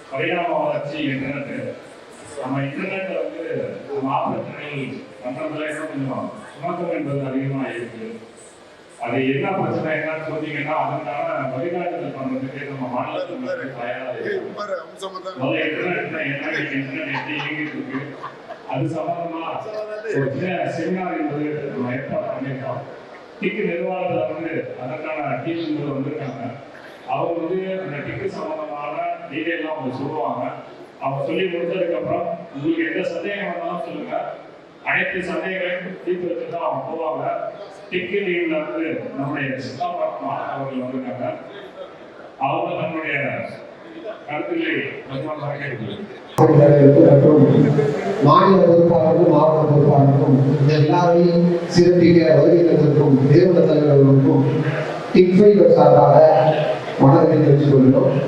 பரிணாம வளர்ச்சி இன்டர்நெட்டு நம்ம இன்டர்நெட்டை வந்து நம்ம ஆபரேட்டர்கள் பண்ணுறதுல இன்னும் கொஞ்சம் சுமக்கம் என்பது அதிகமாக இருக்குது. அது என்ன பிரச்சனை என்னன்னு சொன்னீங்கன்னா அதுக்கான வழிகாட்டுதல் பண்ணுறதுக்கு நம்ம மாநிலத்தில் தயாராக இன்டர்நெட் இயங்கிட்டு இருக்கு. அது சம்பந்தமா ஒரு செமினார் என்பது நம்ம ஏற்பாடு பண்ணியிருக்கோம். டிக்கு நிர்வாகத்தில் அதற்கான டீம் வந்திருக்காங்க. அவங்க அந்த டிக்கு சம்பந்தமான டீடைல்லாம் அவங்க சொல்லுவாங்க. அவங்க சொல்லி முடிச்சதுக்கு அப்புறம் உங்களுக்கு எந்த சந்தேகம் வந்தாலும் சொல்லுங்க. அனைத்து சந்தேகங்களையும் தீர்த்து தான் அவங்க போவாங்க. டிக்கு டீம்ல நம்முடைய சித்தாபாத்மா அவர்கள் வந்திருக்காங்க. அவங்க நம்முடைய கருத்துக்களை மாநில பொறுப்பாளர்களும் மாவட்ட பொறுப்பாளர்களும் எல்லாரையும் சிறப்பிக்க வருகிறவர்களுக்கும் நிறுவன தலைவர்களுக்கும் டிக்ஃபைபர் சார்பாக வணக்கத்தை தெரிவித்துக் கொள்கிறோம்.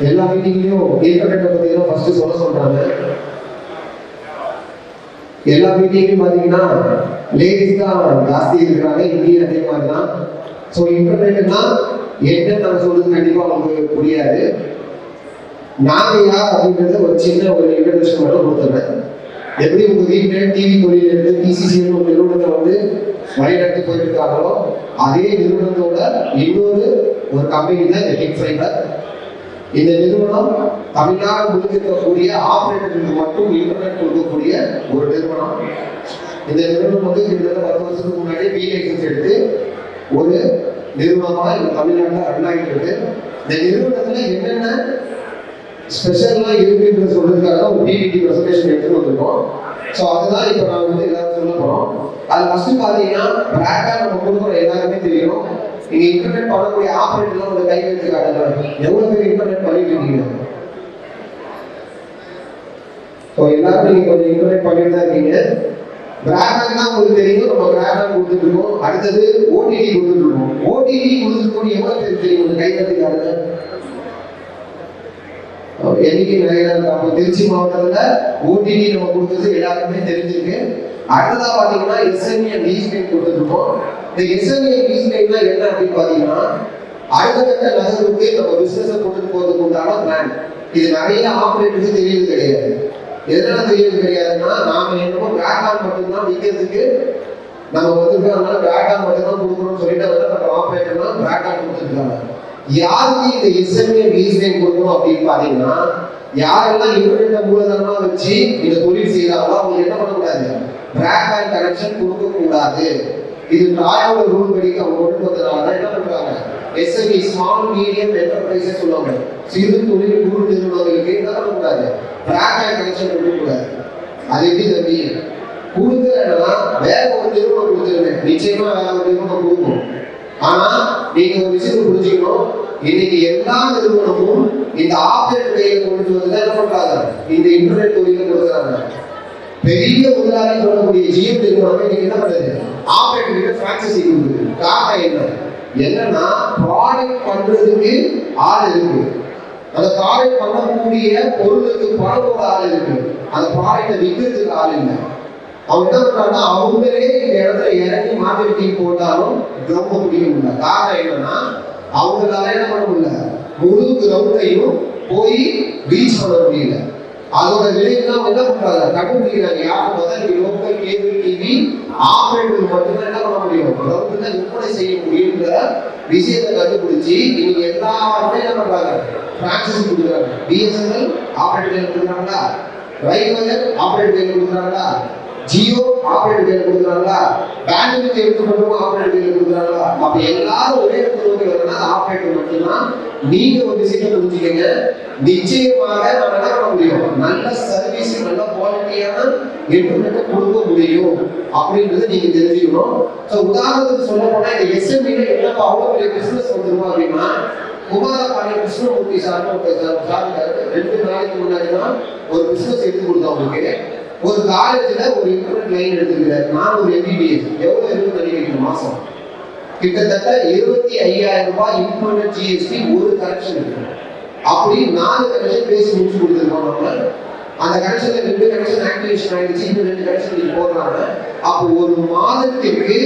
எல்லா மீட்டிங்லையும் இன்டர்நெட்டை பற்றி தான் ஃபர்ஸ்ட் சொல்றாங்க. எல்லா மீட்டிங்லையும் பார்த்தீங்கன்னா லேடிஸ் தான் ஜாஸ்தி இருக்கிறாங்க. இங்கேயும் அதே மாதிரி தான். ஸோ இன்டர்நெட்னா என்ன நம்ம சொல்றது கண்டிப்பாக அவங்களுக்கு புரியாது. நாங்க யார் அப்படின்றத ஒரு சின்ன ஒரு இன்ட்ரடக்ஷன் மட்டும் கொடுத்துறேன். எப்படி உங்க வீட்டில் டிவி தொழில் இருந்து டிசிசிஎல் ஒரு நிறுவனத்தை வழிநடத்தி போயிட்டு இருக்காங்களோ அதே நிறுவனத்தோட இன்னொரு கம்பெனி தான் இந்த டிக்ஃபைபர். இந்த நிறுவனம் தமிழ்நாடு முழுக்க இருக்கக்கூடிய ஆபரேட்டர்களுக்கு மட்டும் இன்டர்நெட் கொடுக்கக்கூடிய ஒரு நிறுவனம். இந்த நிறுவனம் கிட்டத்தட்ட 10 வருஷத்துக்கு முன்னாடி பி லைசன்ஸ் எடுத்து ஒரு நிறுவனமா தமிழ்நாட்டில் ரன் ஆகிட்டு இருக்கு. இந்த நிறுவனத்துல என்னென்ன ஸ்பெஷல்லாம் இருக்குன்னு சொல்றதுக்காக ஒரு பிபிடி பிரசன்டேஷன் எடுத்து வந்திருக்கோம். ஸோ அதுதான் இப்போ நான் எல்லாரும் சொல்ல போறோம். அது ஃபர்ஸ்ட் பார்த்தீங்கன்னா பிராட்பேண்ட் நம்ம கொடுக்குறோம் எல்லாருமே தெரியும். நீங்க இன்டர்நெட் பண்ணக்கூடிய ஆபரேட்டர்லாம் ஒரு கை வைத்து காட்டுங்க. எவ்வளவு பேர் இன்டர்நெட் பண்ணிட்டு இருக்கீங்க? ஸோ எல்லாரும் நீங்க கொஞ்சம் இன்டர்நெட் பண்ணிட்டு தான் இருக்கீங்க. பிராட்பேண்ட் தான் உங்களுக்கு தெரியும். நம்ம பிராட்பேண்ட் கொடுத்துட்டு இருக்கோம். அடுத்தது ஓடிடி கொடுத்துட்டு இருக்கோம். ஓடிடி கொடுத்துட்டு எவ்வளவு பேர் தெரியும்? கை வைத்து காட்டுங்க. எண்ணிக்கை நிறைய நம்ம திருச்சி மாவட்டத்துல ஓடிடி நம்ம கொடுத்தது எல்லாருக்குமே தெரிஞ்சிருக்கு. அடுத்ததா பாத்தீங்கன்னா எஸ்எம்ஏ லீஸ் லைன் கொடுத்துருக்கோம். இந்த எஸ்எம்ஏ லீஸ் லைன்னா என்ன அப்படின்னு பாத்தீங்கன்னா அடுத்த கட்ட நகருக்கு நம்ம பிசினஸ் கொண்டு போறதுக்கு உண்டான பிளான். இது நிறைய ஆபரேட்டருக்கு தெரியறது கிடையாது. எதனால தெரியறது கிடையாதுன்னா நாம என்னமோ பிராட்பேண்ட் மட்டும்தான் விற்கிறதுக்கு நம்ம அதனால பிராட்பேண்ட் மட்டும்தான் கொடுக்கணும்னு சொல்லிட்டு நம்ம ஆபரேட்டர்லாம் பிராட்பேண்ட் கொடுத்துருக்காங்க. யாருக்கு இந்த எஸ்எம்ஏ லீஸ் லைன் கொடுக்கணும் அப்படின்னு பாத்தீங்கன்னா யாரெல்லாம் இன்டர்நெட் மூலதனமா வச்சு இந்த தொழில் செய்யறாங்களோ அவங்க என்ன பண்ணக்கூடாது? பிராட்பேண்ட் கனெக்ஷன் கொடுக்க கூடாது. இது ட்ராயோட ரூல் படி அவங்க கொண்டு வந்ததுனால என்ன பண்றாங்க? எஸ்எம்இ ஸ்மால் மீடியம் என்டர்பிரைசஸ் சொல்லுவாங்க. சிறு தொழில் குறு நிறுவனங்களுக்கு என்ன பண்ணக்கூடாது? பிராட்பேண்ட் கனெக்ஷன் கொடுக்கக்கூடாது. அது எப்படி தம்பி கொடுக்கலன்னா வேற ஒரு நிறுவனம் கொடுத்துருங்க. நிச்சயமா வேற ஒரு நிறுவனம் கொடுக்கும். ஆனா நீங்க ஒரு விஷயத்தை புரிஞ்சுக்கணும். இன்னைக்கு எல்லா நிறுவனமும் இந்த ஆப்ரேட் கையில கொண்டு வந்து என்ன பண்றாங்க? இந்த இன்டர்நெட் தொழில கொடுக்குறாங்க. பெரிய முதலாளி சொல்லக்கூடிய ஜிஎம் நிறுவனமே இன்னைக்கு என்ன பண்ணுது? ஆப்ரேட் கிட்ட பிரான்சைசி கொடுக்குது. காரணம் என்னன்னா ப்ராடக்ட் பண்றதுக்கு ஆள் இருக்கு. அந்த ப்ராடக்ட் பண்ணக்கூடிய பொருளுக்கு பணத்தோட ஆள் இருக்கு. அந்த ப்ராடக்டை விற்கிறதுக்கு ஆள் இல்லை. அவங்க என்ன பண்றாங்கன்னா அவங்களே இந்த இடத்துல இறங்கி மார்க்கெட்டிங் போட்டாலும் கிரௌண்ட் பிடிக்க முடியல. காரணம் என்னன்னா அவங்களால என்ன பண்ண முடியல? முழு கிரௌண்டையும் போய் ரீச் பண்ண முடியல. அதோட விளைவுதான் அவங்க என்ன பண்றாங்க? கண்டுபிடிக்கிறாங்க. யாரும் முதல் லோக்கல் கேபிள் டிவி ஆபரேட்டர் மட்டும்தான் என்ன பண்ண முடியும்? கிரௌண்ட்ல விற்பனை செய்ய முடியுன்ற விஷயத்தை கண்டுபிடிச்சு இன்னைக்கு எல்லாருமே என்ன பண்றாங்க? பிரான்சைஸ் கொடுக்குறாங்க. பிஎஸ்என்எல் ஆபரேட்டர் கொடுக்குறாங்களா? ரைவல் ஆபரேட்டர் கொடுக்குறாங்களா? ஜியோ ஆபரேட்டர் கொடுக்குறாங்களா? பேண்ட்வித் எடுத்துக்கொண்டு ஆபரேட்டர் கொடுக்குறாங்களா? அப்ப எல்லாரும் ஒரே இடத்துல நோக்கி வரணும்னா ஆபரேட்டர் மட்டும்தான். நீங்க ஒரு விஷயத்தை புரிஞ்சுக்கங்க. நிச்சயமாக நம்ம என்ன பண்ண முடியும்? நல்ல சர்வீஸ் நல்ல குவாலிட்டியான இன்டர்நெட் கொடுக்க முடியும் அப்படின்றத நீங்க தெரிஞ்சுக்கணும். உதாரணத்துக்கு சொல்ல போனா இந்த எஸ்எம்இல என்ன அவ்வளவு பெரிய பிசினஸ் வந்துருமா அப்படின்னா குமாரபாளையம் கிருஷ்ணமூர்த்தி சார் 2 நாளைக்கு முன்னாடி தான் ஒரு பிசினஸ் எடுத்து கொடுத்தவங்களுக்கு ஒரு காலேஜ்ல ஒரு இன்டர்நெட் லைன் எடுத்துக்கிறார். 400 MBPS எவ்வளவு இருக்குன்னு நினைக்கிறீங்க? மாசம் கிட்டத்தட்ட 25,000 ரூபாய் இன்டர்நெட் ஜிஎஸ்டி ஒரு கனெக்ஷன் இருக்கு. அப்படி 4 கனெக்ஷன் பேசி முடிச்சு கொடுத்துருக்கோம். நம்ம அந்த கனெக்ஷன்ல 2 கனெக்ஷன் ஆக்டிவேஷன் ஆயிடுச்சு. இன்னும் 2 கனெக்ஷன் போடுறாங்க. அப்போ ஒரு மாதத்துக்கு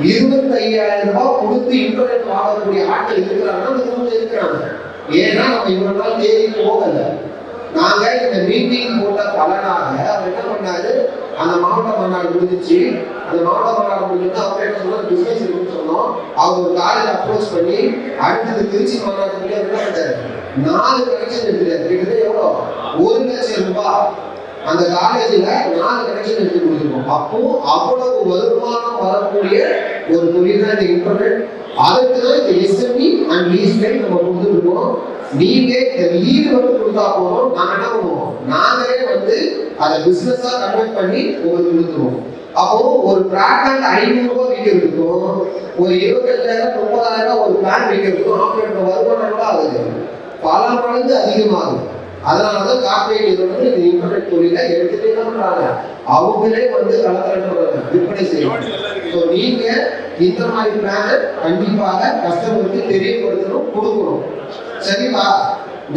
25,000 ரூபாய் கொடுத்து இன்டர்நெட் வாங்கக்கூடிய ஆட்கள் இருக்கிறாங்கன்னா இருக்கிறாங்க. ஏன்னா நம்ம இவ்வளவு நாள் தேடி போகல. நாங்க இந்த மீட்டிங் போட்ட பலனாக அவர் என்ன பண்ணாரு? அந்த மாவட்ட மாநாடு முடிஞ்சிச்சு. அந்த மாவட்ட மாநாடு முடிஞ்சோன்னா அவங்க என்ன சொன்னா பிசினஸ் இருக்குன்னு சொன்னோம். அவங்க ஒரு காலேஜ் அப்ரோச் பண்ணி அடுத்தது திருச்சி மாநாட்டுக்கு என்ன பண்ணாரு, 4 கனெக்ஷன் எடுத்துட்டாரு. கிட்டத்தட்ட எவ்வளோ, 1 லட்சம் ரூபாய் அந்த காலேஜில் 4 கனெக்ஷன் எடுத்து கொடுத்துருக்கோம். அப்போ அவ்வளவு வருமானம் வரக்கூடிய ஒரு தொழில் தான் இந்த இன்டர்நெட். அதுக்கு தான் இந்த எஸ்எம்இ அண்ட் லீஸ் டைம் நம்ம கொடுத்துருக்கோம். நீங்க இந்த லீடு வந்து கொடுத்தா போதும், நாங்க என்ன பண்ணுவோம், நாங்களே வந்து அதை பிசினஸா கன்வெர்ட் பண்ணி உங்களுக்கு கொடுத்துருவோம். அப்போ ஒரு பிராட்பேண்ட் 500 ரூபாய் விற்கிறதுக்கும் ஒரு 25,000 30,000 ஒரு பிளான் விற்கிறதுக்கும் ஆப்ரேட்டர் வருமானம் கூட ஆகுது, பல மடங்கு அதிகமாகுது. அதனாலதான் கார்ப்பரேட் நிறுவனங்கள் இந்த இன்டர்நெட் தொழிலை எடுத்துட்டு என்ன பண்றாங்க, அவங்களே வந்து களத்துல விற்பனை செய்யணும். ஸோ நீங்க இந்த மாதிரி பிளான கண்டிப்பாக கஸ்டமருக்கு தெரியப்படுத்தணும், கொடுக்கணும். சரிப்பா,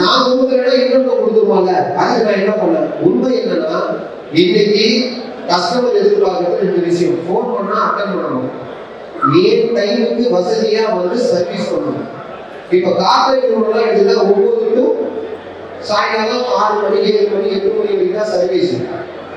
நான் கொடுக்குறேன்னா இன்னொன்று கொடுத்துருவாங்க, அதுக்கு நான் என்ன பண்ணேன். உண்மை என்னன்னா இன்னைக்கு கஸ்டமர் எதிர்பார்க்கறது 2 விஷயம். ஃபோன் பண்ணா அட்டன் பண்ணணும், ஏன் டைமுக்கு வசதியா வந்து சர்வீஸ் பண்ணணும். இப்ப கார்ப்பரேட் நிறுவனம் எடுத்துட்டா 9 to சாயங்காலம் 6 மணி 7 மணி 8 மணி வரைக்கும் தான் சர்வீஸ்.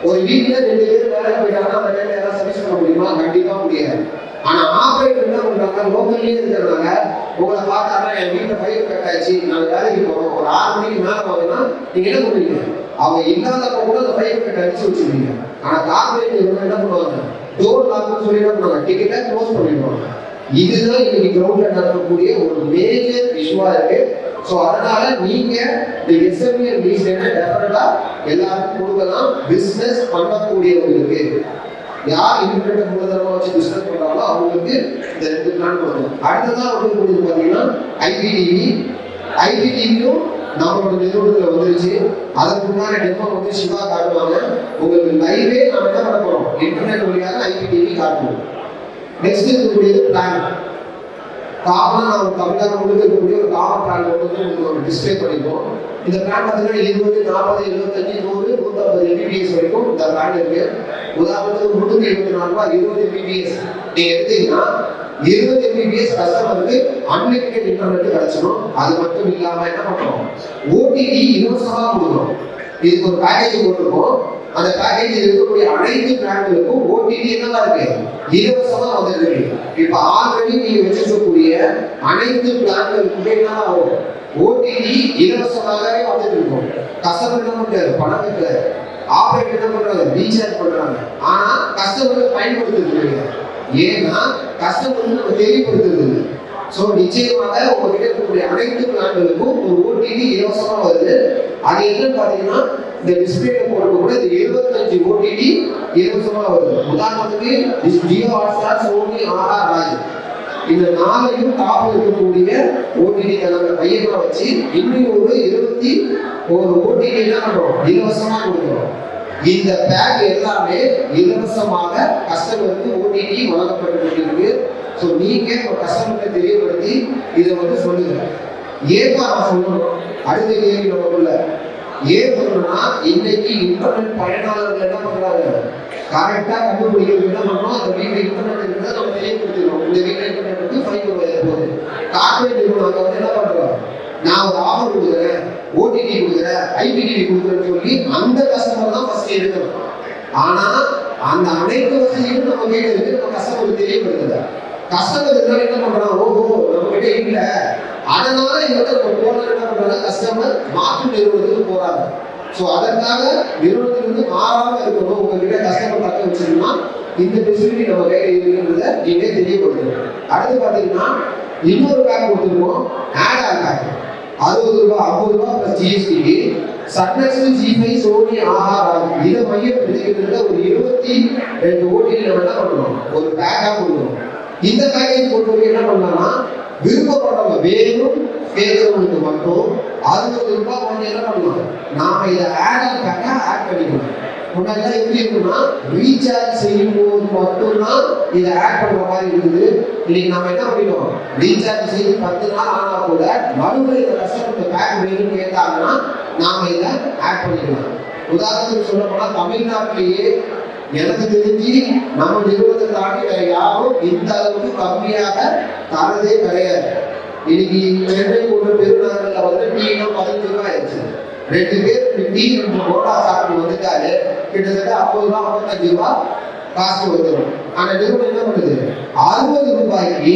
ஒரு வீட்டுல 2 பேர் வேலைக்கு போயிட்டாங்கன்னா அந்த டைம்ல யாராவது சர்வீஸ் பண்ண முடியுமா? கண்டிப்பா முடியாது. ஆனா ஆப்ரேட்டர் என்ன பண்றாங்க, லோக்கல்லே இருக்கிறதுனால உங்களை பார்த்தாங்கன்னா என் வீட்டுல பயிர் கட்டாச்சு, நான் வேலைக்கு போறோம், ஒரு 6 மணிக்கு மேல வாங்கினா நீங்க என்ன பண்ணுவீங்க, அவங்க இல்லாதப்ப கூட அந்த பயிர் கட்ட அடிச்சு வச்சுருவீங்க. ஆனா கார்ப்பரேட் என்ன பண்ணுவாங்க, டோர் லாக்னு சொல்லி என்ன பண்ணுவாங்க, டிக்கெட்டை க்ளோஸ் பண்ணிடுவாங்க. இதுதான் இன்னைக்கு கிரவுண்ட்ல நடக்கக்கூடிய ஒரு மேஜர் இஷ்யூவா இருக்கு. ஸோ அதனால நீங்க இந்த எஸ்எம்இ லீஸ் டெஃபினட்டா எல்லாருக்கும் கொடுக்கலாம். பிசினஸ் பண்ணக்கூடியவங்களுக்கு, யார் இன்டர்நெட் மூலதனமா வச்சு பிசினஸ் பண்றாங்களோ அவங்களுக்கு இந்த 2 பிளான் கொடுக்கணும். அடுத்ததான் வந்து கொடுத்து பாத்தீங்கன்னா ஐபிடிவி. ஐபிடிவியும் நம்மளோட நிறுவனத்துல வந்துருச்சு. அதற்கு முன்னாடி டெமோ வந்து சிவா காட்டுவாங்க. உங்களுக்கு லைவே நம்ம என்ன பண்ண போறோம், இன்டர்நெட் வழியாக ஐபிடிவி காட்டுவோம். நெக்ஸ்ட் இருக்கக்கூடியது பிளான். காமனா நம்ம தமிழ்நாடு முழுக்க இருக்கக்கூடிய ஒரு காமன் பிளான் வந்து உங்களுக்கு டிஸ்பிளே பண்ணிப்போம். இந்த பிளான் பார்த்தீங்கன்னா 20, 40, 75, 100, 150 MBPS வரைக்கும் இந்த பிளான் இருக்கு. உதாரணத்துக்கு 324 ரூபாய் 20 MBPS நீங்க எடுத்தீங்கன்னா 20 MBPS கஸ்டமருக்கு அன்லிமிட்டட் இன்டர்நெட் கிடைச்சிடும். அது மட்டும் இல்லாம என்ன பண்றோம், ஓடிடி இலவசமா கொடுக்குறோம். இதுக்கு ஒரு பேக்கேஜ் போட்டிருக்கோம். அந்த பேக்கேஜ் இருக்கக்கூடிய அனைத்து பிளான்களுக்கும் ஓடிடி என்னதான் இருக்கு, இலவசமா வந்துருக்கு. இப்ப ஆல்ரெடி நீங்க வச்சிருக்கக்கூடிய அனைத்து பிளான்களுக்குமே என்ன ஆகும், ஓடிடி இலவசமாகவே வந்துட்டு இருக்கும். கஸ்டமர் என்ன பண்றாரு, பணம் வைக்கிறாரு, ஆப்ரேட்டர் என்ன பண்றாங்க, ரீசார்ஜ் பண்றாங்க. ஆனா கஸ்டமருக்கு பயன்படுத்துறது, ஏன்னா கஸ்டமருக்கு நம்ம தெரியப்படுத்துறது இல்லை. ஸோ நிச்சயமாக உங்ககிட்ட இருக்கக்கூடிய அனைத்து பிளான்களுக்கும் ஒரு ஓடிடி இலவசமா வருது. அது என்னன்னு பாத்தீங்கன்னா இந்த டிஸ்பிளேல போடுறது கூட இந்த 75 ஓடிடி இலவசமா வருது. உதாரணத்துக்கு ஜியோ ஹாட்ஸ்டார், சோனி, ஆஹா, ராஜ், இந்த 4ஐயும் டாப்ல இருக்கக்கூடிய ஓடிடி நாங்க மையமா வச்சு இன்னும் ஒரு 21 ஓடிடி என்ன பண்றோம், இலவசமா கொடுக்குறோம். இந்த பேக் எல்லாமே இலவசமாக கஸ்டமருக்கு ஓடிடி வழங்கப்பட்டு கொண்டிருக்கு. ஸோ நீங்க கஸ்டமருக்கு தெரியப்படுத்தி இதை வந்து சொல்லுங்க. ஏப்பா நான் சொல்லணும், அடுத்த கேள்வி நமக்குள்ள ஏன் சொல்லணும்னா, இன்னைக்கு இன்டர்நெட் பயனாளர்கள் என்ன பண்றாங்க, கரெக்டா கண்டுபிடிக்கிறது என்ன பண்ணணும், அந்த வீட்டுல இன்டர்நெட் இருக்கிறத நம்ம தெரியப்படுத்திக்கணும். இந்த வீட்டுல இன்டர்நெட் வந்து 5 போகுது. கார்ப்பரேட் நிறுவனம் வந்து என்ன பண்றோம், நான் ஒரு ஆஃபர் கொடுக்குறேன், ஓடிடி கொடுக்குறேன், ஐபிடிவி கொடுக்குறேன்னு சொல்லி அந்த கஸ்டமர் தான் ஃபர்ஸ்ட் எடுக்கணும். ஆனா அந்த அனைத்து வசதியும் நம்ம கிட்ட இருக்கு, நம்ம கஸ்டமருக்கு தெரியப்படுத்தல. கஸ்டமர் என்ன பண்றாங்க, ஓஹோ நம்ம கிட்ட இல்ல, அதனால இவங்க நம்ம போன என்ன பண்றாங்க, கஸ்டமர் மாற்று நிறுவனத்துக்கு போறாங்க. ஸோ அதற்காக நிறுவனத்திலிருந்து மாறாம இருக்கணும். உங்ககிட்ட கஸ்டமர் தக்க வச்சிருந்தோம்னா இந்த ஃபெசிலிட்டி நம்ம கையில் இருக்குன்றத நீங்க தெரியப்படுத்தணும். அடுத்து பாத்தீங்கன்னா இன்னொரு பேக் கொடுத்துருக்கோம், ஆட் ஆன் பேக். 60 ரூபாய் 50 ரூபாய் பிளஸ் ஜிஎஸ்டி. சன்நெக்ஸ்ட், ஜி5, சோனி, ஆஹா, இதை மையப்படுத்திக்கிட்டு ஒரு 22 ஓடிடி நம்ம என்ன பண்ணணும், ஒரு பேக்கா கொடுக்கணும். இந்த பேக்கேஜ் பொறுத்தவரை என்ன பண்ணலாம்னா, விருப்பப்படுறவங்க வேணும் கேட்கறவங்களுக்கு மட்டும் 60 ரூபாய் வந்து என்ன பண்ணலாம், நாம இதை ஆட் ஆன் பேக்கா ஆட் பண்ணிக்கணும். முன்னாடி எப்படி இருக்குன்னா, ரீசார்ஜ் செய்யும் போது மட்டும்தான் இதை ஆட் பண்ற மாதிரி இருக்குது. இன்னைக்கு நம்ம என்ன பண்ணிட்டோம், ரீசார்ஜ் செய்து 10 நாள் ஆனா கூட மறுபடியும் இந்த கஸ்டமர் பேக் வேணும்னு கேட்டாங்கன்னா நாம இதை ஆட் பண்ணிக்கலாம். உதாரணத்துக்கு சொல்ல போனா தமிழ்நாட்டிலேயே எனக்கு தெரிஞ்சு நம்ம நிறுவனத்தை தாண்டி வேற யாரும் இந்த அளவுக்கு கம்மியாக தரதே கிடையாது. இன்னைக்கு சென்னை போன்ற பெருநகரில் வந்து டீனா 15 ரூபாய் ஆயிடுச்சு. 2 பேர் டீ 2 போட்டா சாப்பிட்டு வந்துட்டாரு, கிட்டத்தட்ட 50 ரூபா 55 ரூபா காசு வந்துடும். ஆனா நிறுவனம் என்ன பண்ணுது, 60 ரூபாய்க்கு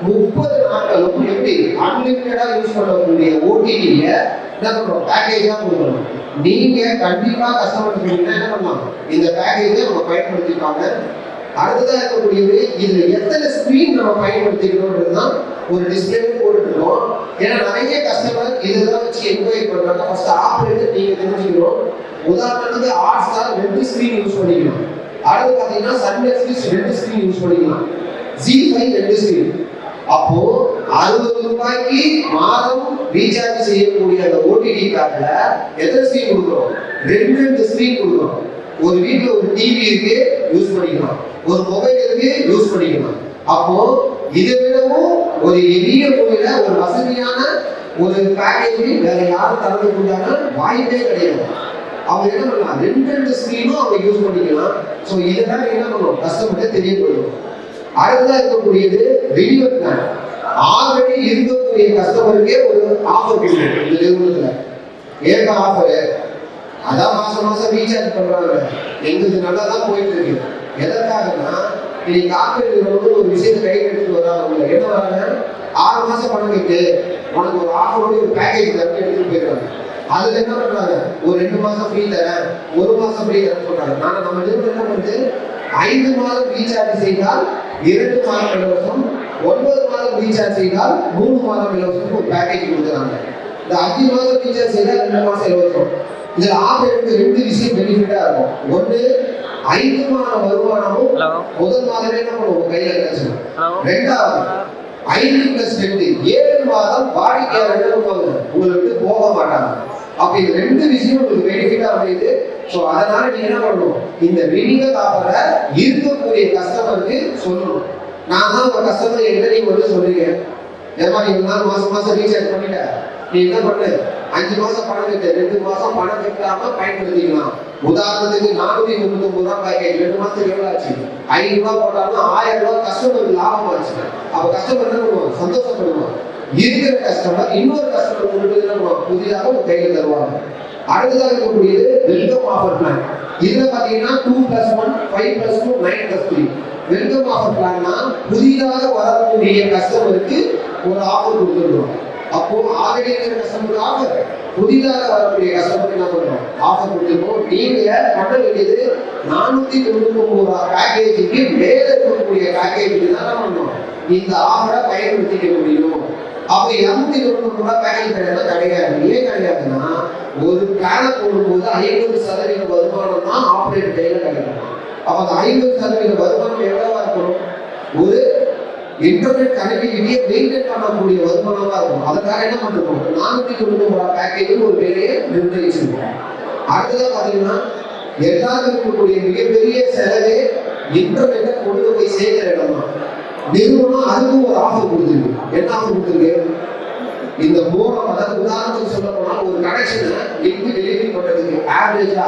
30 நாட்களும் எப்படி அன்லிமிட்டடா யூஸ் பண்ணக்கூடிய ஓடிடிய என்ன பண்றோம், பேக்கேஜா கொடுக்கணும். நீங்க கண்டிப்பா கஸ்டமர் சொன்னீங்கன்னா என்ன பண்ணலாம், இந்த பேக்கேஜை நம்ம பயன்படுத்திப்பாங்க. அடுத்ததா இருக்கக்கூடியது, இதுல எத்தனை ஸ்கிரீன் நம்ம பயன்படுத்திக்கணும்ன்றதுதான் ஒரு டிஸ்பிளே போட்டுருக்கோம். ஏன்னா நிறைய கஸ்டமர் இதெல்லாம் வச்சு என்கொயரி பண்றாங்க. ஃபர்ஸ்ட் ஆப்ரேட்டர் நீங்க தெரிஞ்சுக்கணும். உதாரணத்துக்கு ஹாட்ஸ்டார் 2 ஸ்கிரீன் யூஸ் பண்ணிக்கலாம். அடுத்து பாத்தீங்கன்னா சன் நெட்ஃபிளிக்ஸ் 2 ஸ்கிரீன் யூஸ் பண்ணிக்கலாம். ஜி5 2 ஸ்கிரீன். அப்போ 60 ரூபாய்க்கு மாதம் ரீசார்ஜ் செய்யக்கூடிய அந்த ஓடிடி பேக்ல எத்தனை ஸ்கிரீன் கொடுக்குறோம், 2 ஸ்கிரீன் கொடுக்குறோம். ஒரு வீட்டுல ஒரு டிவி இருக்கு, யூஸ் பண்ணிக்கலாம். ஒரு மொபைல் இருக்கு, யூஸ் பண்ணிக்கலாம். அப்போ இதை விடவும் ஒரு எளிய முறையில ஒரு வசதியான ஒரு பேக்கேஜ் வேற யாரும் தரது கொண்டாங்க வாய்ப்பே கிடையாது. அவங்க என்ன பண்ணலாம், 2 ஸ்கிரீனும் அவங்க யூஸ் பண்ணிக்கலாம். ஸோ இதெல்லாம் என்ன பண்ணுவோம், கஸ்டமர்கிட்ட தெரியப்படுவோம். அடுத்ததா இருக்கக்கூடியது ரினியூவல் பிளான். ஆல்ரெடி இருக்கக்கூடிய கஸ்டமருக்கே ஒரு ஆஃபர் கொடுக்கும் இந்த நிறுவனத்துல. ஏக ஆஃபர், அதான் மாசம் மாசம் ரீசார்ஜ் பண்றாங்க. எங்களுக்கு நல்லா தான் போயிட்டு இருக்கு. எதற்காகனா, இன்னைக்கு காப்பீடு நிறுவனம் ஒரு விஷயத்தை கையில் எடுத்துட்டு வராங்க. என்ன வராங்க, 6 மாசம் பணம் கட்டு உனக்கு ஒரு ஆஃபரோட ஒரு பேக்கேஜ் தரப்பு எடுத்துட்டு போயிருக்காங்க. அதுல என்ன பண்றாங்க, ஒரு 2 மாசம் ஃப்ரீ தரேன், 1 மாசம் ஃப்ரீ தரேன் சொல்றாங்க. ஆனா நம்ம நிறுவனம் என்ன பண்ணுது, 5 மாதம் ரீசார்ஜ் செய்தால் 2 மாதம் இலவசம், 9 மாதம் ரீசார்ஜ் செய்தால் 3 மாதம் இலவசம் ஒரு பேக்கேஜ் கொடுக்குறாங்க. இந்த 5 மாதம் ரீசார்ஜ் செய்தால் 2 மாசம் இலவசம். இதுல ஆபரேட்டருக்கு 2 விஷயம் பெனிஃபிட்டா இருக்கும். ஒன்று, 5 மாதம் வருமானமும் முதல் மாதமே என்ன பண்ணுவோம், கையில கிடைச்சிடும். ரெண்டாவது, 5+2 7 மாதம் வாடிக்கையாளர் என்ன பண்ணுவாங்க, உங்களை விட்டு போக மாட்டாங்க. அப்ப இந்த 2 விஷயம் உங்களுக்கு பெனிஃபிட்டா அமையுது. ஸோ அதனால நீங்க என்ன பண்ணணும், இந்த ரினியூவல் ஆஃபரை இருக்கக்கூடிய கஸ்டமருக்கு சொல்லணும். நான் தான் உங்க கஸ்டமர் என்கிட்ட நீங்க வந்து சொல்றீங்க, ஏமா நீங்க மாசம் மாசம் ரீசார்ஜ் பண்ணிட்ட, நீ என்ன பண்ணு, 5 மாசம் பணம் கட்டு, 2 மாசம் பணம் கட்டாம பயன்படுத்திக்கலாம். உதாரணத்துக்கு 439 ரூபாய் பேக்கேஜ் 2 மாசத்துக்கு எவ்வளவு ஆச்சு, 5 ரூபாய் போட்டாலும் 1000 ரூபாய் கஸ்டமருக்கு லாபம் ஆச்சு. அப்ப கஸ்டமர் என்ன பண்ணுவாங்க, சந்தோஷப்படுவாங்க. இருக்கிற கஸ்டமர் இன்னொரு கஸ்டமர் கொண்டு புதிதாக ஒரு கையில் தருவாங்க. அடுத்ததாக இருக்கக்கூடியது வெல்கம் ஆஃபர் பிளான். இதுல பாத்தீங்கன்னா 2+1 5+2 9+3 வெல்கம் ஆஃபர் பிளான்னா புதிதாக வரக்கூடிய கஸ்டமருக்கு ஒரு ஆஃபர் கொடுத்துருவோம். அப்போ ஆல்ரெடி இருக்கிற கஸ்டமருக்கு ஆஃபர், புதிதாக வரக்கூடிய கஸ்டமருக்கு என்ன பண்றோம், ஆஃபர் கொடுத்துருக்கோம். நீங்க பண்ண வேண்டியது 499 ரூபாய் பேக்கேஜுக்கு மேல இருக்கக்கூடிய பேக்கேஜுக்கு தான் என்ன பண்ணணும், இந்த ஆஃபரை பயன்படுத்திக்க முடியும். அப்ப 290 ரூபாய் பேக்கேஜ் கிடையாது. ஏன் கிடையாதுன்னா, ஒரு பிளானை போடும்போது 50% வருமானம் தான் ஆபரேட்டர் கையில கிடைக்கும். அப்ப அந்த 50% வருமானம் எவ்வளவா இருக்கணும், ஒரு இன்டர்நெட் கனெக்டிவிட்டியை மெயின்டைன் பண்ணக்கூடிய வருமானமா இருக்கும். அதுக்காக என்ன பண்றோம், 490 ரூபாய் பேக்கேஜ் ஒரு வேலையை நிர்ணயிச்சிருக்கோம். அடுத்ததான் பாத்தீங்கன்னா, எல்லாருக்கும் இருக்கக்கூடிய மிகப்பெரிய செலவே இன்டர்நெட்டை கொண்டு போய் சேர்க்கிற இடம் தான். நிறுவனம் அதுக்கும் ஒரு ஆஃபர் கொடுத்துருக்கு. என்ன ஆஃபர் கொடுத்துருக்கு, இந்த மூலம், அதாவது உதாரணத்துக்கு சொல்ல போனா ஒரு கனெக்ஷனை லிங்க் டெலிவரி பண்றதுக்கு ஆவரேஜா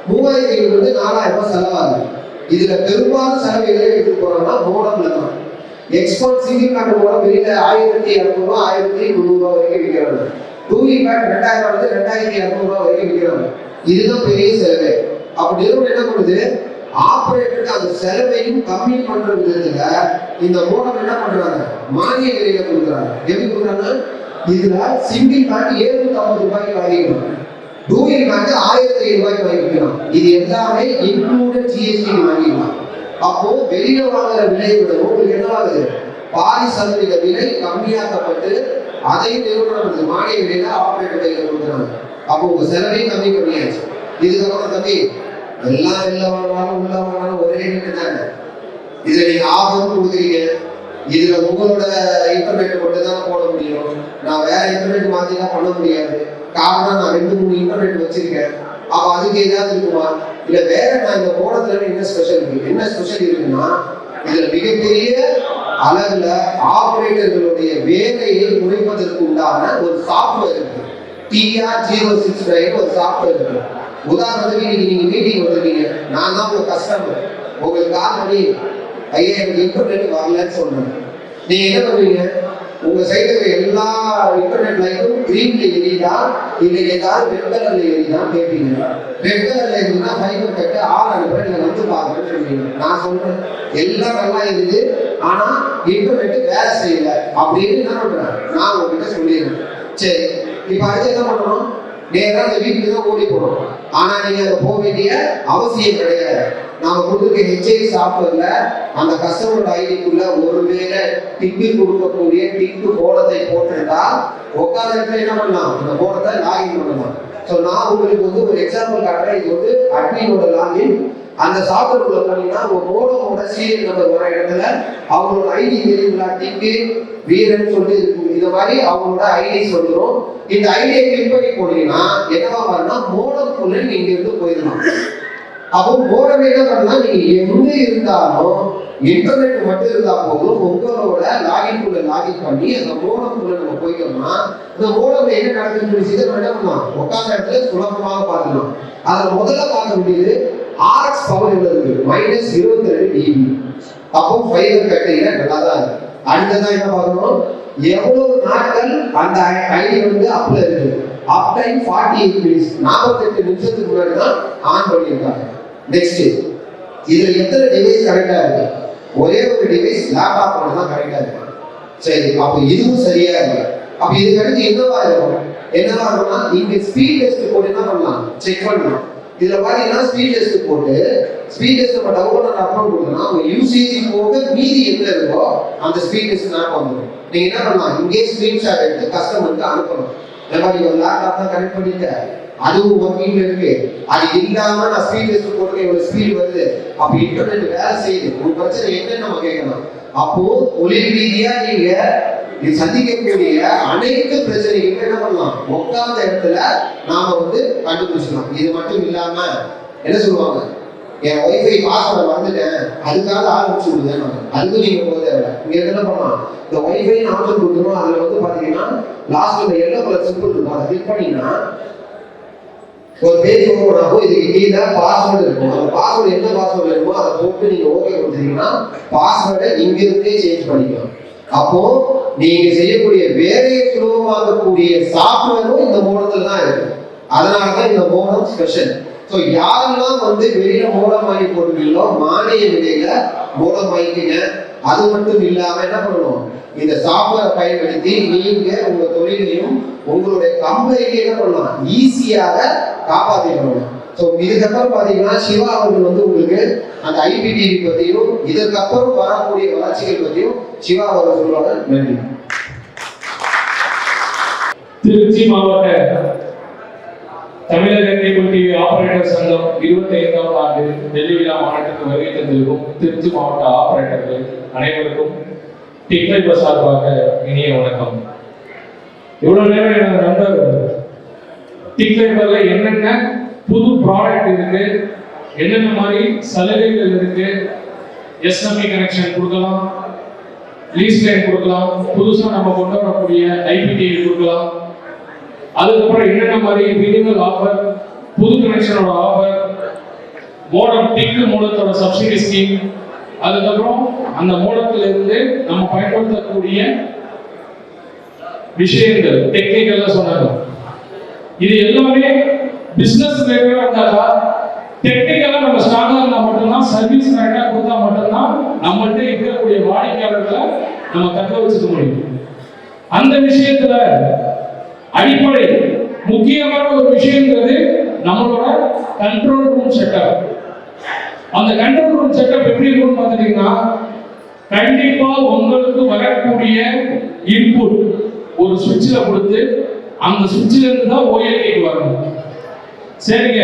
3500 4000 ரூபாய் செலவாகுது. இதுல பெரும்பாலும் செலவு எதிரே எடுத்து போறோம்னா மோடம்ல தான். எக்ஸ்போர்ட் சிங்கிள் கார்டு மூலம் வெளியில 1200 ரூபாய் 1300 ரூபாய் வரைக்கும் விற்கிறாங்க. 2E பேக் 2000 2200 ரூபாய் வரைக்கும் விற்கிறாங்க. இதுதான் பெரிய செலவு. அப்ப நிறுவனம் என்ன பண்ணுது, ஆபரேட்டருக்கு அந்த செலவையும் கம்மி பண்ற விதத்துல இந்த மோடம் என்ன பண்றாங்க, மானிய விலையில கொடுக்குறாங்க. எப்படி கொடுக்குறாங்க, இதுல சிங்கிள் பேக் 750 ரூபாய்க்கு வாங்கிக்கலாம், டூயில் பேக் 1500 ரூபாய்க்கு வாங்கிக்கலாம். இது எல்லாமே இன்க்ளூடட் ஜிஎஸ்டி வாங்கிக்கலாம். அப்போ வெளியில வாங்குற விலையை விட உங்களுக்கு என்ன ஆகுது, பாதி சதவீத விலை கம்மியாக்கப்பட்டு அதையும் நிறுவனம் மானிய விலையில ஆபரேட்டர் கையில கொடுக்குறாங்க. அப்போ உங்க செலவையும் கம்மி பண்ணியாச்சு. இதுக்கப்புறம் தம்பி எல்லாம் வெளில வாங்கினாலும் உள்ள வாங்கினாலும் ஒரே ரேட்டு தானே. இதுல நீங்க ஆஃபர் கொடுக்குறீங்க, இதுல உங்களோட இன்டர்நெட் மட்டும் தான் போட முடியும், நான் வேற இன்டர்நெட் மாத்திலாம் பண்ண முடியாது. காரணம் நான் 2-3 இன்டர்நெட் வச்சிருக்கேன். அப்ப அதுக்கு ஏதாவது இருக்குமா, இல்ல வேற நான் இந்த போனதுல என்ன ஸ்பெஷல் இருக்கு, என்ன ஸ்பெஷல் இருக்குன்னா, இதுல மிகப்பெரிய அளவுல ஆபரேட்டர்களுடைய வேலையை குறைப்பதற்கு உண்டான ஒரு சாஃப்ட்வேர் இருக்கு. TR069 ஒரு சாஃப்ட்வேர் இருக்கு. உதாரணத்துக்கு இன்னைக்கு நீங்க மீட்டிங் வந்திருக்கீங்க, நான் தான் உங்க கஸ்டமர், உங்களுக்கு கால் பண்ணி ஐயா எனக்கு இன்டர்நெட் வரலன்னு சொல்றேன். நீங்க என்ன பண்ணுவீங்க, உங்க சைடுல எல்லா இன்டர்நெட் லைட்டும் கிரீன்ல எரியுதா இல்லை ஏதாவது ரெட் கலர்ல எரியுதான் கேட்பீங்க. ரெட் கலர்ல இருந்தா ஃபைபர் கட்டு ஆள் அனுப்புறேன், நீங்க வந்து பாருங்கன்னு சொல்லுவீங்க. நான் சொல்றேன் எல்லாம் நல்லா இருக்குது, ஆனா இன்டர்நெட் வேலை செய்யல அப்படின்னு என்ன பண்றேன், நான் உங்ககிட்ட சொல்லிடுறேன். சரி, இப்ப அடுத்து என்ன பண்ணணும், நேரா அந்த வீட்டுக்கு தான் ஓடி போகணும். ஆனா நீங்க அதை போக வேண்டிய அவசியம் கிடையாது. நாம கொடுத்துருக்க HI சாஃப்ட்வேர்ல அந்த கஸ்டமரோட ஐடிக்குள்ள ஒருவேளை டிக்கு கொடுக்கக்கூடிய டிக்கு கோடத்தை போட்டிருந்தா உட்கார்ந்த இடத்துல என்ன பண்ணலாம், அந்த கோடத்தை லாகின் பண்ணலாம். ஸோ நான் உங்களுக்கு வந்து ஒரு எக்ஸாம்பிள் காட்டுறேன். இது வந்து அட்மினோட லாகின். அந்த சாஃப்ட்வேர் உள்ள போனீங்கன்னா ஒரு மோடமோட சீரியல் நம்பர் வர இடத்துல அவங்களோட ஐடி தெரியுங்களா, டிக்கு வீரன் சொல்லிட்டு இருக்கும். இந்த மாதிரி அவங்களோட ஐடிஸ் வந்துடும். இந்த ஐடியை கிளிக் பண்ணி போனீங்கன்னா என்னவா வரும்னா மோடம்குள்ள நீங்க இருந்து போயிடலாம். அப்போ மோடமே என்ன பண்ணலாம், நீங்க எங்க இருந்தாலும் இன்டர்நெட் மட்டும் இருந்தா போதும், உங்களோட லாகின்குள்ள லாகின் பண்ணி அந்த மோடம்குள்ள நம்ம போயிட்டோம்னா இந்த மோடம்ல என்ன நடக்குதுன்னு விஷயத்தை என்ன பண்ணலாம், உட்கார்ந்த இடத்துல சுலபமாக பார்க்கலாம். அதுல முதல்ல பார்க்க வேண்டியது RX பவர் எவ்வளவு இருக்கு, -22 dB. அப்போ ஃபைபர் கட்டையில நல்லா தான் இருக்கு. அடுத்ததான் என்ன பார்க்கணும், எவ்வளவு நாட்கள் அந்த ஐடி வந்து அப்ல இருக்கு. அப் டைம் 48 minutes, 48 நிமிஷத்துக்கு முன்னாடி தான் ஆன் பண்ணியிருக்காங்க. நெக்ஸ்ட், இதுல எத்தனை டிவைஸ் கரெக்டா இருக்கு, ஒரே ஒரு டிவைஸ் லேப்டாப் மட்டும் தான் கரெக்டா இருக்கு. சரி, அப்போ இதுவும் சரியா இருக்கு. அப்ப இதுக்கு அடுத்து என்னவா இருக்கும், என்னவா இருக்கும்னா இங்க ஸ்பீட் டெஸ்ட் போட்டு என்ன பண்ணலாம், செக் பண்ணலாம். இதுல பாத்தீங்கன்னா ஸ்பீட் டெஸ்ட் போட்டு ஸ்பீட் டெஸ்ட் நம்ம டவுன்லோட் அப்லோட் பண்ணோம்னா உங்க யூசேஜ் போக மீதி என்ன இருக்கோ அந்த ஸ்பீட் டெஸ்ட் மேப் வந்துடும். நீங்க என்ன பண்ணலாம், இங்கே ஸ்கிரீன்ஷாட் எடுத்து கஸ்டமருக்கு அனுப்பணும். இந்த மாதிரி ஒரு லேப்டாப் தான் கனெக்ட் பண்ணிட்டேன், அதுவும் ஒர்க்கிங்ல இருக்கு, அது இல்லாம நான் ஸ்பீட் டெஸ்ட் போட்டு இவ்வளவு ஸ்பீட் வருது, அப்ப இன்டர்நெட் வேலை செய்யுது, ஒரு பிரச்சனை என்னன்னு நம்ம கேட்கலாம். அப்போ தொழில் ரீதியா நீங்க சந்திக்கக்கூடிய அனைத்து பிரச்சனைகளுமே என்ன பண்ணலாம், உட்கார்ந்த இடத்துல நாம வந்து கண்டுபிடிச்சிடலாம். இது மட்டும் இல்லாம என்ன சொல்லுவாங்க, என் ஒய்ஃபை பாஸ்வேர்டை மறந்துட்டேன் அதுக்காக ஆரம்பிச்சு விடுதேன், அதுக்கும் நீங்க போக தேவை. இங்க என்ன பண்ணலாம், இந்த ஒய்ஃபை ஆப்ஷன் கொடுத்துரும். அதுல வந்து பாத்தீங்கன்னா லாஸ்ட்ல இந்த எல்லோ கலர் சிம்பிள் இருக்கும், அதை கிளிக் பண்ணீங்கன்னா ஒரு பேஜ் ஓபன் ஆகும். இதுக்கு கீழே பாஸ்வேர்டு இருக்கும். அந்த பாஸ்வேர்டு என்ன பாஸ்வேர்டு வேணுமோ அதை போட்டு நீங்க ஓகே கொடுத்தீங்கன்னா பாஸ்வேர்டை இங்க இருந்தே சேஞ்ச் பண்ணிக்கலாம். அப்போ நீங்க செய்யக்கூடிய வேலையை சுலபமாக்கக்கூடிய சாஃப்ட்வேரும் இந்த மோடத்துல தான் இருக்கு. அதனாலதான் இந்த மோடம் ஸ்பெஷல். ஸோ யாரெல்லாம் வந்து வெளியில மோடம் வாங்கி போடுவீங்களோ மானிய விலையில மோடம் வாங்கிக்கங்க. அது மட்டும் இல்லாம என்ன பண்ணணும், இந்த சாஃப்ட்வேரை பயன்படுத்தி நீங்க உங்க தொழிலையும் உங்களுடைய கம்பெனிக்கு என்ன பண்ணலாம், ஈஸியாக காப்பாற்றிக்கணும். ஸோ இதுக்கப்புறம் பார்த்தீங்கன்னா சிவா அவர்கள் வந்து உங்களுக்கு அந்த IPTV பற்றியும் இதற்கப்புறம் வரக்கூடிய வளர்ச்சிகள் பற்றியும் சிவா அவர்கள் சொல்லுவாங்க. நன்றி. திருச்சி மாவட்ட தமிழக கேபிள் டிவி ஆபரேட்டர் சங்கம் 25ஆம் ஆண்டு டெல்லி விழா மாநாட்டுக்கு வருகை தந்திருக்கும் திருச்சி மாவட்ட ஆபரேட்டர்கள் அனைவருக்கும் டிக்லைபர் சார்பாக இனிய வணக்கம். இவ்வளவு நேரம் எனது நண்பர் டிக்லைபர்ல என்னென்ன புது ப்ராடக்ட் இருக்கு, என்னென்ன மாதிரி சலுகைகள் இருக்கு, SME கனெக்ஷன் கொடுக்கலாம், லீஸ் லைன் கொடுக்கலாம், புதுசா நம்ம கொண்டு வரக்கூடிய IPTV கொடுக்கலாம், அதுக்கப்புறம் என்னென்ன மாதிரி மினிமல் ஆஃபர், புது கனெக்ஷனோட ஆஃபர், மோடம் டிக்கு மோடத்தோட சப்சிடி ஸ்கீம், அதுக்கப்புறம் அந்த மோடத்துல இருந்து நம்ம பயன்படுத்தக்கூடிய விஷயங்கள் டெக்னிக்கலா சொன்னாங்க. இது எல்லாமே பிசினஸ் ரிலேட்டடா இருந்தாக்கா, டெக்னிக்கலா நம்ம ஸ்ட்ராங்கா இருந்தா மட்டும்தான், சர்வீஸ் கரெக்டா கொடுத்தா மட்டும்தான் நம்மள்ட்ட இருக்கக்கூடிய வாடிக்கையாளர்களை நம்ம தக்க வச்சுக்க முடியும். அந்த விஷயத்துல அடிப்படை முக்கியமான ஒரு விஷயங்கிறது நம்மளோட கண்ட்ரோல் ரூம் செட்டப். அந்த கண்ட்ரோல் ரூம் செட்டப் எப்படி இருக்கும்னு பார்த்துட்டீங்கன்னா, கண்டிப்பா உங்களுக்கு வரக்கூடிய இன்புட் ஒரு சுவிட்சில் கொடுத்து அந்த சுவிட்சில் இருந்து தான் OLT வரணும். சரிங்க,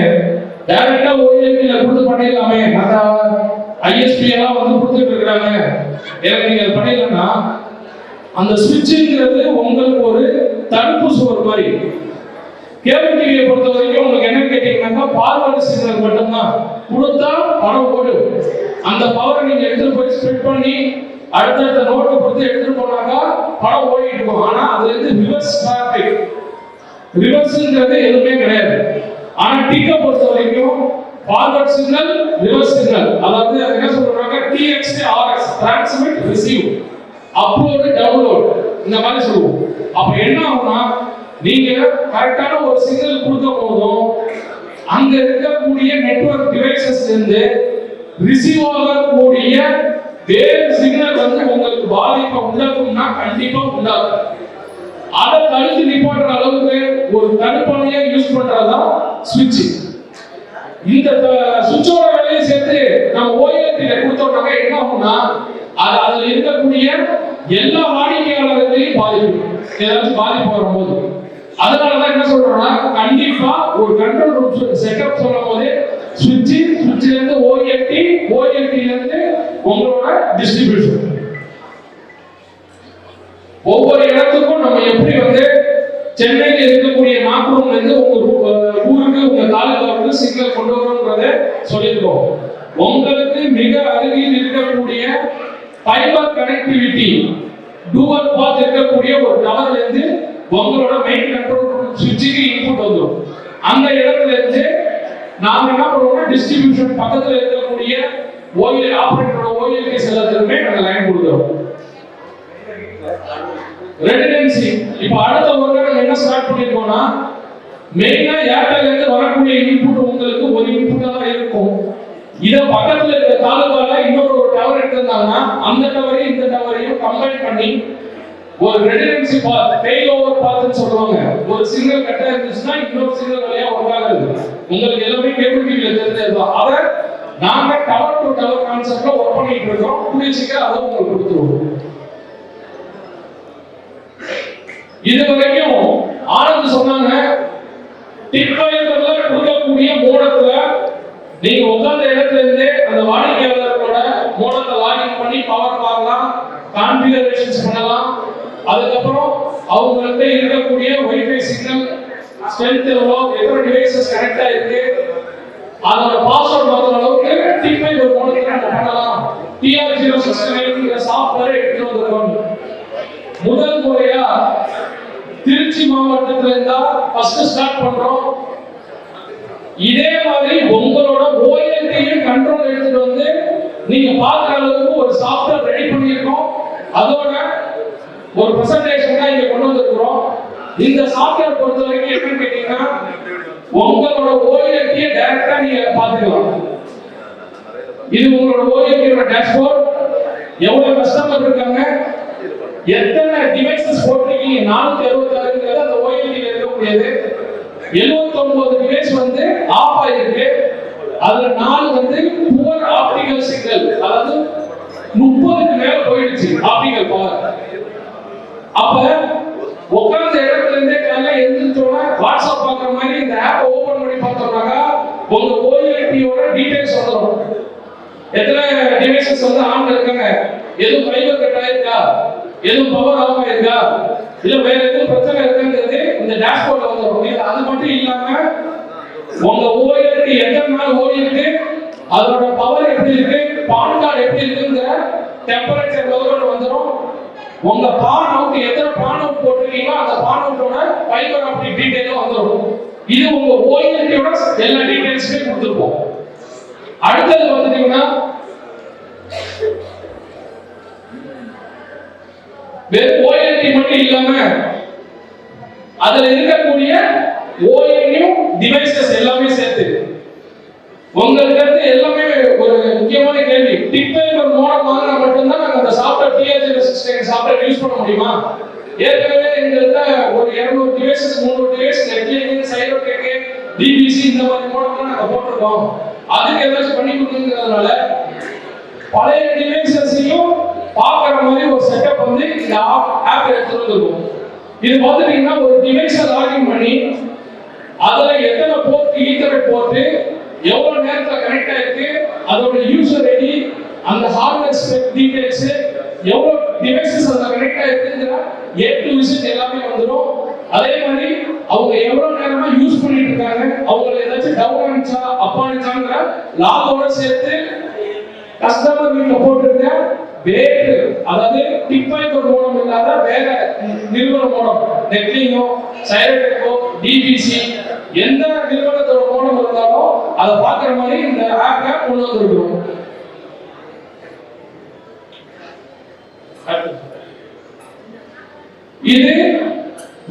டைரக்டா OLT கொடுத்து பண்ணிடலாமே, அந்த ISP எல்லாம் வந்து கொடுத்துட்டு இருக்கிறாங்க, எனக்கு நீங்க பண்ணிடலன்னா அந்த சுவிட்சுங்கிறது உங்களுக்கு ஒரு தடுப்பு சுவர் மாதிரி. கேபிள் டிவியை பொறுத்த வரைக்கும் உங்களுக்கு என்ன கேட்டீங்கன்னா, பார்வர்டு சிக்னல் மட்டும்தான் கொடுத்தா படம் ஓடும். அந்த பவரை நீங்க எடுத்துட்டு போய் ஸ்ப்ரெட் பண்ணி அடுத்தடுத்த நோட்டை கொடுத்து எடுத்துட்டு போனாக்கா படம் ஓடிட்டு இருக்கும். ஆனா அதுல இருந்து ரிவர்ஸ் டிராபிக், ரிவர்ஸ்ங்கிறது எதுவுமே கிடையாது. ஆனா டிக்கை பொறுத்த வரைக்கும் ஃபார்வர்ட் சிக்னல், ரிவர்ஸ் சிக்னல், அதாவது என்ன சொல்றாங்க, TXT RX, transmit receive, upload download, இந்த மாதிரி சொல்லுவோம். அப்ப என்ன ஆகும்னா நீங்க கரெக்டான ஒரு சிக்னல் கொடுக்கும் போதும் அங்க இருக்கக்கூடிய நெட்வொர்க் டிவைசஸ் இருந்து ரிசீவ் ஆகக்கூடிய வேறு சிக்னல் வந்து உங்களுக்கு பாதிப்பை உண்டாக்கும்னா கண்டிப்பா உண்டாகும். அதை தடுத்து நிப்பாட்டுற அளவுக்கு ஒரு தடுப்பானையா யூஸ் பண்றதுதான் சுவிட்ச். இந்த சுவிட்சோட வேலையை சேர்த்து நம்ம ஓஎல்டில கொடுத்தோம்னாக்க என்ன ஆகும்னா அதுல இருக்கக்கூடிய எல்லா வாடிக்கையாளர்களையும் பாதிப்பு, ஏதாச்சும் பாதிப்பு வரும்போது. அதனாலதான் என்ன சொல்றோம்னா கண்டிப்பா ஒரு கண்ட்ரோல் ரூம் செட்டப் சொல்லும் போது சுவிட்ச்ல இருந்து ஓஎல்டில இருந்து உங்களோட டிஸ்ட்ரிபியூஷன் ஒவ்வொரு இடத்துக்கும் நம்ம எப்படி வந்து சென்னையில் இருக்கக்கூடிய நாக்ரூம்ல இருந்து உங்க ஊருக்கு உங்க தாலுகாவுக்கு சிக்னல் கொண்டு வரணும்ன்றத சொல்லியிருக்கோம். உங்களுக்கு மிக அருகில் இருக்கக்கூடிய ஃபைபர் கனெக்டிவிட்டி டூவல் பாத் இருக்கக்கூடிய ஒரு டவர்ல இருந்து உங்களோட மெயின் கண்ட்ரோல் சுவிட்சுக்கு இன்புட் வந்துடும். அந்த இடத்துல இருந்து நாம என்ன பண்ணுவோம்னா டிஸ்ட்ரிபியூஷன் பக்கத்துல இருக்கக்கூடிய ஓஎல் ஆபரேட்டரோட ஓஎல்டி எல்லாத்துக்குமே நாங்க லைன் கொடுக்குறோம். ரெடிடென்சி இப்ப அடுத்த ஒரு நம்ம என்ன ஸ்டார்ட் பண்ணிருக்கோம்னா மெயினா ஏர்டெல் இருந்து வரக்கூடிய இன்புட் உங்களுக்கு ஒரு இன்புட்டா தான் இருக்கும். இத பக்கத்துல இருக்க தாலுகால இன்னொரு ஒரு டவர் எடுத்திருந்தாங்கன்னா அந்த டவரையும் இந்த டவரையும் கம்பைன் பண்ணி ஒரு ரெடிடென்சி பாத் ஃபெயில் ஓவர் பாத்னு சொல்லுவாங்க. ஒரு சிங்கிள் கட்டா இருந்துச்சுன்னா இன்னொரு சிங்கிள் வழியா ஒர்க் ஆகுது. உங்களுக்கு எல்லாமே கேபிள் டிவில தெரிஞ்சதுதான். அத நாங்க டவர் டு டவர் கான்செப்ட்ல ஒர்க் பண்ணிட்டு இருக்கோம். கூடிய சீக்கிரம் அதை உங்களுக்கு கொடுத்துருவோம். இதுவரைக்கும் ஆனந்த் சொன்னாங்க டிக்வைலர்ல கொடுக்கக்கூடிய மோடத்துல நீங்க உட்கார்ந்த இடத்துல இருந்து அந்த வாடிக்கையாளர்களோட மோடத்தை லாகின் பண்ணி பவர் பார்க்கலாம், கான்ஃபிகரேஷன்ஸ் பண்ணலாம். அதுக்கப்புறம் அவங்களுக்கு இருக்கக்கூடிய வைஃபை சிக்னல் ஸ்ட்ரென்த் எவ்வளோ, எத்தனை டிவைசஸ் கனெக்ட் ஆயிருக்கு, அதோட பாஸ்வேர்ட் மாத்துற அளவுக்கு டிக்வைலர் மோடத்துல நம்ம பண்ணலாம். TR069 சாஃப்ட்வேர் எடுத்து வந்திருக்கோம். முதல் முறையா திருச்சி மாவட்டத்துல இருந்தா ஃபர்ஸ்ட் ஸ்டார்ட் பண்றோம். இதே மாதிரி உங்களோட ஓஎல்டியும் கண்ட்ரோல் எடுத்துட்டு வந்து நீங்க பார்க்குற அளவுக்கு ஒரு சாஃப்ட்வேர் ரெடி பண்ணியிருக்கோம். அதோட ஒரு பிரசன்டேஷன் தான் இங்க கொண்டு வந்திருக்கிறோம். இந்த சாஃப்ட்வேர் பொறுத்த வரைக்கும் என்னன்னு கேட்டீங்கன்னா உங்களோட ஓஎல்டியை டைரக்டா நீங்க பாத்துக்கலாம். இது உங்களோட ஓஎல்டியோட டேஷ்போர்ட், எவ்வளவு கஸ்டமர் இருக்காங்க, எத்தனை டிவைசஸ் போட்டிருக்கீங்க, 466 அந்த ஓஎல்டில இருக்கக்கூடியது. 79 டிவைஸ் வந்து ஆஃப் ஆயிருக்கு. அதுல 4 வந்து புவர் ஆப்டிகல் சிக்னல், அதாவது 30க்கு மேல போயிடுச்சு ஆப்டிகல் பவர். அப்ப உட்கார்ந்த இடத்துல இருந்தே காலையில எழுந்திரிச்சோன்னா வாட்ஸ்அப் பார்க்குற மாதிரி இந்த ஆப் ஓபன் பண்ணி பார்த்தோம்னாக்கா உங்க ஓஎல்டியோட டீடைல்ஸ் வந்துடும். எத்தனை டிவைசஸ் வந்து ஆன்ல இருக்காங்க, எதுவும் ஃபைபர் கட் ஆயிருக்கா, எதுவும் பவர் ஆஃப் ஆயிருக்கா, இல்ல வேற எதுவும் பிரச்சனை இருக்குங்கிறது இந்த டேஷ்போர்ட்ல வந்துடும். இது அது மட்டும் இல்லாம உங்க ஓஎல்டி எத்தனை நாள் ஓடிருக்கு, அதோட பவர் எப்படி இருக்கு, பான் கார்டு எப்படி இருக்குங்கிற டெம்பரேச்சர் லெவல் வந்துடும். உங்க பான் அவுட் எத்தனை பான் அவுட் போட்டிருக்கீங்களோ அந்த பான் அவுட்டோட ஃபைபர் ஆப்டிக் டீடைலும் வந்துடும். இது உங்க ஓஎல்டியோட எல்லா டீடைல்ஸுமே கொடுத்துருப்போம். அடுத்தது பார்த்தீங்கன்னா வெறும் ஓஎல்டி மட்டும் இல்லாம அதுல இருக்கக்கூடிய ஓஎல்டியும் டிவைசஸ் எல்லாமே சேர்த்து உங்களுக்கு வந்து எல்லாமே ஒரு முக்கியமான கேள்வி. டிக்வைலர் மோடம் வாங்கினா மட்டும்தான் நாங்க அந்த சாஃப்ட்வேர் TR069 சாஃப்ட்வேர் யூஸ் பண்ண முடியுமா? ஏற்கனவே எங்கள்கிட்ட ஒரு 200 டிவைசஸ் 300 டிவைஸ் நெட்லிங்க், சைரோடெக், டிபிசி இந்த மாதிரி மோடம்லாம் நாங்க போட்டிருக்கோம். அதுக்கு ஏதாச்சும் பண்ணி கொடுக்குறதுனால பழைய டிவைசஸையும் பார்க்குற மாதிரி ஒரு செட்டப் வந்து இந்த ஆப் எடுத்துட்டு வந்துருக்கும். இது பார்த்துட்டீங்கன்னா ஒரு டிவைஸை லாகின் பண்ணி அதுல எத்தனை போர்ட், ஈத்தர்நெட் போர்ட், எவ்வளவு நேரத்துல கனெக்ட் ஆயிருக்கு, அதோட யூசர் ஐடி, அந்த ஹார்ட்வேர் ஸ்பெக் டீடைல்ஸ், எவ்வளவு டிவைசஸ் அதுல கனெக்ட் ஆயிருக்குங்கிற A to Z எல்லாமே வந்துடும். அதே மாதிரி அவங்க எவ்வளவு நேரமா யூஸ் பண்ணிட்டு இருக்காங்க, அவங்களுக்கு ஏதாச்சும் டவுன் ஆனிச்சா அப் ஆனிச்சாங்கிற லாகோட சேர்த்து கஸ்டமர் வீட்ல போட்டுருக்க வேறு, அதாவது டிக்வைலர் மோடம் இல்லாத வேற நிறுவன மோடம், நெட்லிங்கோ, சைரோடெக்கோ, டிபிசி எந்த நிறுவனத்தோட மோடம் இருந்தாலும் அதை பார்க்குற மாதிரி இந்த ஆப்பை கொண்டு வந்திருக்கிறோம். இது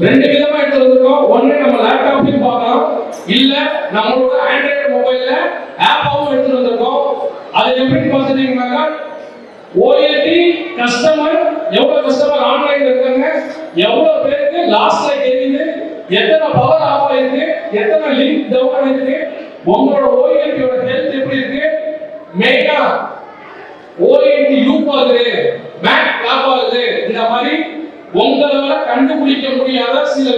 ரெண்டு விதமா எடுத்து வந்திருக்கோம். ஒண்ணு நம்ம லேப்டாப்லயும் பார்க்கலாம், இல்ல நம்மளோட ஆண்ட்ராய்டு மொபைல்ல ஆப்பாவும் எடுத்து வந்திருக்கோம். அது எப்படி பார்த்துட்டீங்கன்னாக்கா ஓஎல்டி கஸ்டமர் எவ்வளவு கஸ்டமர் ஆன்லைன்ல இருக்காங்க, எவ்வளவு பேருக்கு லாஸ்ட்ல தெரியுது, எத்தனை பவர் ஆஃப் ஆயிருக்கு, எத்தனை லிங்க் டவுன் ஆயிருக்கு, உங்களோட ஓஎல்டியோட ஹெல்த் எப்படி இருக்கு, மெயினா ஓஎல்டி லூப் ஆகுது, மேக் லாப் ஆகுது, இந்த மாதிரி உங்களால கண்டுபிடிக்க முடியாத சில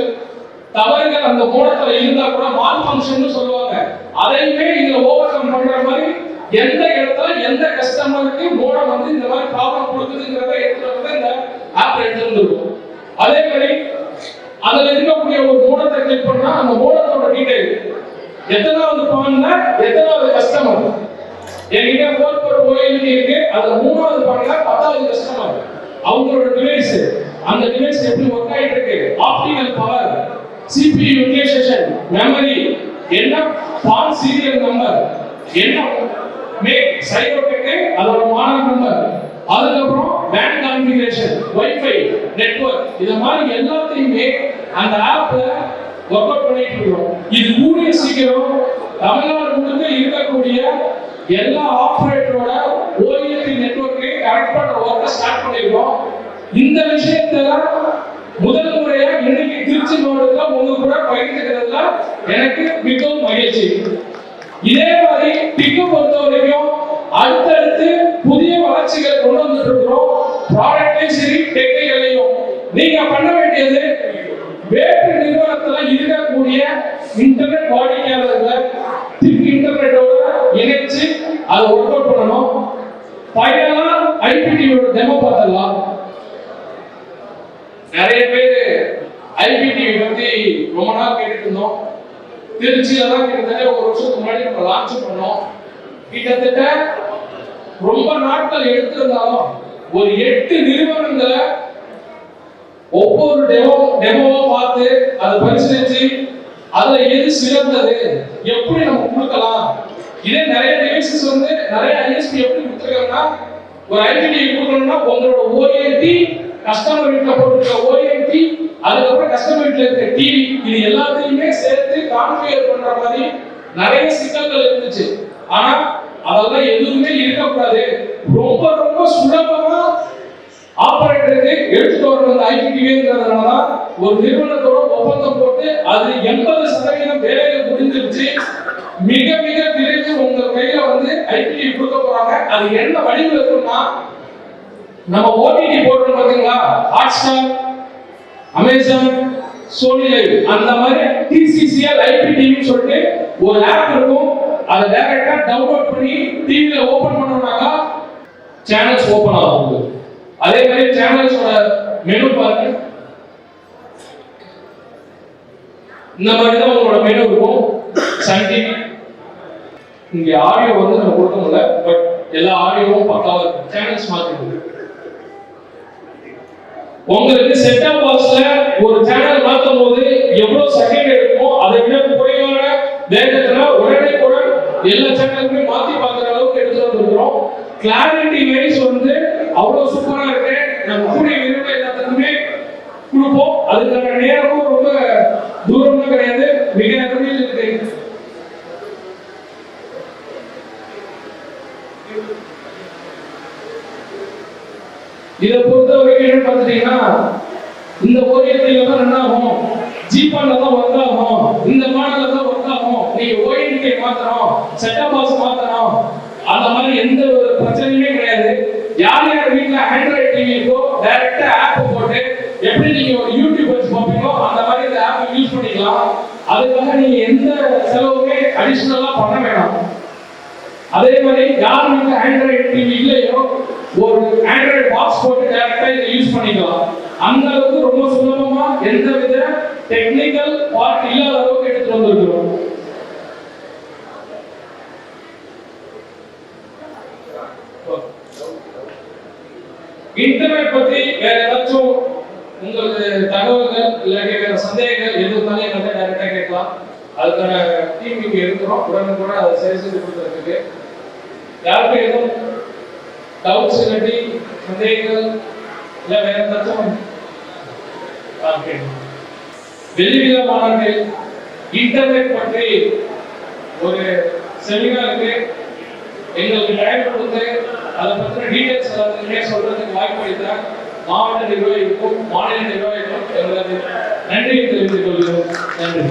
தவறுகள் அந்த மோடத்துல இருந்தா கூட மால் ஃபங்க்ஷன் சொல்லுவாங்க. அதையுமே இதுல ஓவர் கம் பண்ற மாதிரி எந்த இடத்துல எந்த கஸ்டமருக்கு மோடம் வந்து இந்த மாதிரி ப்ராப்ளம் கொடுக்குதுங்கிறத எடுத்துட்டு வந்து இந்த ஆப் எடுத்துருந்துருக்கும். அதே மாதிரி அதுல இருக்கக்கூடிய ஒரு மோடத்தை கிளிக் பண்ணா அந்த மோடத்தோட டீடைல் எத்தனாவது பான்ல எத்தனாவது கஸ்டமர், என்கிட்ட 4 ஓஎல்டி இருக்கு, அதுல 3வது பான்ல 10வது கஸ்டமர், அவங்களோட டிவைஸ், அந்த டிவைஸ் எப்படி ஒர்க் ஆயிட்டு இருக்கு, optical power, CPU utilization, memory, என்ன பான் சீரியல் நம்பர், என்ன மேக் சைபர்டெக் அதோட மாடல் நம்பர், அதுக்கப்புறம் பேண்ட் கான்ஃபிகரேஷன், வைஃபை நெட்வொர்க், இத மாதிரி எல்லாத்தையுமே அந்த ஆப்ல ஒர்க் அவுட் பண்ணிட்டு இருக்கோம். இது கூடிய சீக்கிரம் தமிழ்நாடு முழுக்க இருக்கக்கூடிய எல்லா ஆபரேட்டரோட ஓஎல்டி நெட்வொர்க்கை கனெக்ட் பண்ற ஒர்க்கை ஸ்டார்ட் பண்ணிருக்கோம். இந்த விஷயத்துல முதல் முறையா இன்னைக்கு திருச்சி மாவட்டத்துல உங்க கூட பகிர்ந்துக்கிறதுல எனக்கு மிகவும் மகிழ்ச்சி. இதே மாதிரி டிக்கு பொறுத்த வரைக்கும் அடுத்தடுத்து புதிய வளர்ச்சிகள் கொண்டு வந்துட்டு இருக்கிறோம். ப்ராடக்ட்லயும் சரி டெக்னிக்கலையும் நீங்க பண்ண வேண்டியது வேற்று நிறுவனத்துல இருக்கக்கூடிய இன்டர்நெட் வாடிக்கையாளர்களை டிக்கு இன்டர்நெட்டோட இணைச்சு அதை ஒர்க் அவுட் பண்ணணும். ஃபைனலா ஐபிடியோட டெமோ பார்த்தலாம். நிறைய பேர் ஐபிடிவி பத்தி ரொம்ப நாள் கேட்டுட்டு இருந்தோம். திருச்சியில தான் கிட்டத்தட்ட ஒரு வருஷத்துக்கு முன்னாடி நம்ம லான்ச் பண்ணோம். கிட்டத்தட்ட ரொம்ப நாட்கள் எடுத்திருந்தாலும் ஒரு 8 நிறுவனங்களை ஒவ்வொரு டெமோவா பார்த்து அதை பரிசீலிச்சு அதுல எது சிறந்தது, எப்படி நம்ம கொடுக்கலாம். இதே நிறைய டிவைசஸ் வந்து நிறைய ஐஎஸ்பி எப்படி கொடுத்துருக்காங்கன்னா ஒரு ஐபிடிவி கொடுக்கணும்னா உங்களோட ஓஎல்டி, கஸ்டமர் வீட்டில் போட்டுருக்க ஓஎல்டி, அதுக்கப்புறம் கஸ்டமர் வீட்டில் இருக்க டிவி, இது எல்லாத்தையுமே சேர்த்து கான்ஃபிகர் பண்ற மாதிரி நிறைய சிக்கல்கள் இருந்துச்சு. ஆனா அதெல்லாம் எதுவுமே இருக்கக்கூடாது, ரொம்ப ரொம்ப சுலபமா ஆபரேட்டருக்கு எடுத்துட்டு வரணும் இந்த ஐபிடிவிங்கிறதுனாலதான் ஒரு நிறுவனத்தோட ஒப்பந்தம் போட்டு அது 80% வேலைகள் முடிஞ்சிருச்சு. மிக மிக விரைவில் உங்க கையில வந்து ஐபிடிவி கொடுக்க போறாங்க. அது என்ன வடிவில் இருக்குன்னா நம்ம ஓடிடி போடுறோம் பாத்தீங்களா, ஹாட்ஸ்டார், அமேசான், சோனி லைவ், அந்த மாதிரி டிசிசிஎல் ஐபிடிவி சொல்லிட்டு ஒரு ஆப் இருக்கும். அதை டைரக்டா டவுன்லோட் பண்ணி டிவில ஓபன் பண்ணோம்னாக்கா சேனல்ஸ் ஓபன் ஆகும். அதே மாதிரி சேனல்ஸோட மெனு பாருங்க, இந்த மாதிரி தான் உங்களோட மெனு இருக்கும். சன் டிவி, இங்க ஆடியோ வந்து நம்ம கொடுக்க முடியல, பட் எல்லா ஆடியோவும் பக்காவா இருக்கு. சேனல்ஸ் மாத்திருக்கு. உங்களுக்கு செட் டாப் பாக்ஸ்ல ஒரு சேனல் மாத்தும் போது எவ்வளவு செகண்ட் எடுக்குமோ அதை விட குறைவான வேகத்துல உடனே கூட எல்லா சேனலுமே மாத்தி பார்க்குற அளவுக்கு எடுத்து வந்துருக்கிறோம். கிளாரிட்டி வைஸ் வந்து அவ்வளவு சூப்பரா இருக்கு. நம்ம கூடிய விரைவில் எல்லாத்துக்குமே கொடுப்போம். அதுக்கான நேரமும் ரொம்ப தூரமும் கிடையாது, மிக அருமையில் இருக்கு. இதை பொறுத்த வரைக்கும் என்ன பார்த்துட்டீங்கன்னா இந்த ஓஎல்டில தான் ரன் ஆகும், ஜிபான்ல தான் ஒர்க் ஆகும், இந்த மாடல்ல தான் ஒர்க் ஆகும். நீங்க ஓஎல்டி மாத்தணும், செட்டப் பாக்ஸ் மாத்தணும், அந்த மாதிரி எந்த ஒரு பிரச்சனையுமே கிடையாது. யார் யார் வீட்டில் ஆண்ட்ராய்டு டிவி இருக்கோ டைரக்டா ஆப் போட்டு எப்படி நீங்க ஒரு யூடியூப் வச்சு பார்ப்பீங்களோ அந்த மாதிரி இந்த ஆப் யூஸ் பண்ணிக்கலாம். அதுக்காக நீங்க எந்த செலவுமே அடிஷனலா பண்ண வேண்டாம். அதே மாதிரி யார் வீட்டில் ஆண்ட்ராய்டு டிவி இல்லையோ ஒரு ஆண்ட்ராய்டு பாக்ஸ் போட்டு டைரக்டா இதை யூஸ் பண்ணிக்கலாம். அந்த அளவுக்கு ரொம்ப சுலபமா எந்த வித டெக்னிக்கல் பார்ட் இல்லாத அளவுக்கு எடுத்து வந்திருக்கிறோம். இன்டர்நெட் பத்தி வேற ஏதாச்சும் உங்களுக்கு தகவல்கள் இல்லாட்டி வேற சந்தேகங்கள் எது இருந்தாலும் எங்கள்கிட்ட டைரக்டா கேட்கலாம். அதுக்கான டீம் இங்க இருக்கிறோம், உடனுக்குடன் அதை சரி செய்து கொடுக்கறதுக்கு. யாருக்கும் எதுவும் டவுட்ஸ் இல்லாட்டி சந்தேகங்கள் இல்லை வேற ஏதாச்சும் வெளிவித மாநாட்டில் இன்டர்நெட் பற்றி ஒரு செமினாருக்கு எங்களுக்கு டைம் கொடுத்து அதை பற்றின டீடைல்ஸ் எல்லாத்தையுமே சொல்றதுக்கு வாய்ப்பு அளித்த மாவட்ட நிர்வாகிக்கும் மாநில நிர்வாகிக்கும் எங்களது நன்றியை தெரிவித்துக் கொள்கிறோம். நன்றி.